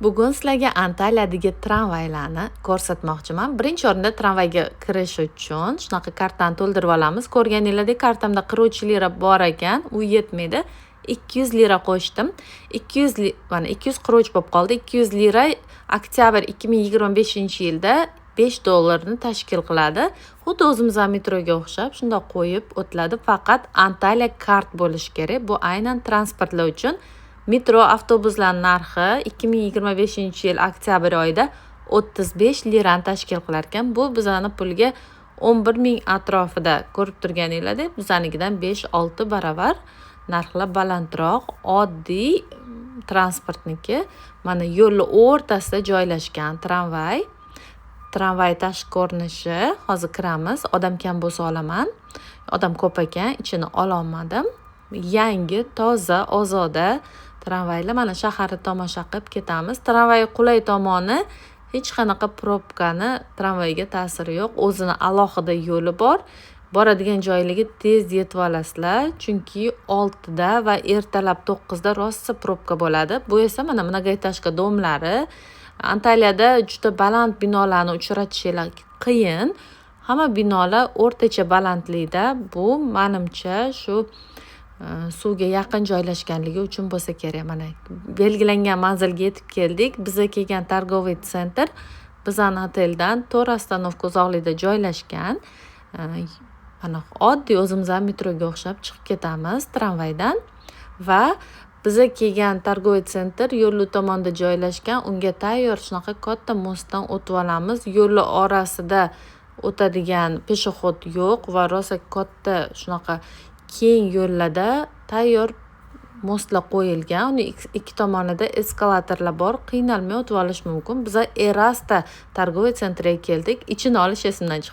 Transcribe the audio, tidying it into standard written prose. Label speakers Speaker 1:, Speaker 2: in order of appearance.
Speaker 1: Bugun sizlarga Antaliyadagi tramvaylarni ko'rsatmoqchiman. Birinchi o'rinda tramvayga kirish uchun shunaqa kartani to'ldirib olamiz. Ko'rganinglardek kartamda 43 lira bor ekan, u yetmaydi. 200 lira qo'shdim. 243 bo'lib qoldi. 200 lira oktyabr 2025-yilda $5 tashkil qiladi. Xuddi o'zimizga metroga o'xshab shundoq qo'yib o'tiladi. Faqat Antaliya kart bo'lishi kerak. Bu aynan transportlar uchun. Metro avtobuslar narxi 2025-yil oktyabr oyida 35 lirani tashkil qilar ekan. Bu bizani pulga 11 ming atrofida. Ko'rib turganinglardek, bizanikidan 5-6 barobar narxlar balandroq. Oddiy transportniki. Mana yo'lning o'rtasida joylashgan tramvay. Tramvay tashqi ko'rinishi. Hozir kiramiz. Odam kam bo'lsa olaman. Odam ko'p ekan, ichini ololmadim. Yangi, toza, ozoda tramvaylar. Mana shaharni tomosha qilib ketamiz. Tramvay qulay tomoni hech qanaqa probkani tramvayga ta'siri yo'q. O'zini alohida yo'li bor. Boradigan joylarga tez yetib olasizlar, chunki 6 da va ertalab 9 da rosa probka bo'ladi. Bu esa mana mnogoэтажка domlari. Antaliyada juda baland binolarni uchratishingiz qiyin. Hamma binolar o'rtacha balandlikda. Bu menimcha shu suvga yaqin joylashganligi uchun bo'lsa kerak. Mana belgilangan manzilga yetib keldik. Bizga kelgan торговый sentr bizning oteldan 4 ostanovka uzoqlikda joylashgan. Mana oddiy o'zimizga metroga o'xshab chiqib ketamiz tramvaydan va bizga kelgan торговый sentr yo'l tomonda joylashgan. Unga tayyor shunaqa katta mostdan o'tib olamiz. Yo'l orasida o'tadigan peshxod yo'q va rosa katta shunaqa keng yo'llarda tayyor mostlar qo'yilgan. Uning ikki tomonida eskalatorlar bor. Qiynalmay o'tib olish mumkin. Biz Erasta торговый sentriga keldik. Ichini olish esimdan chiqib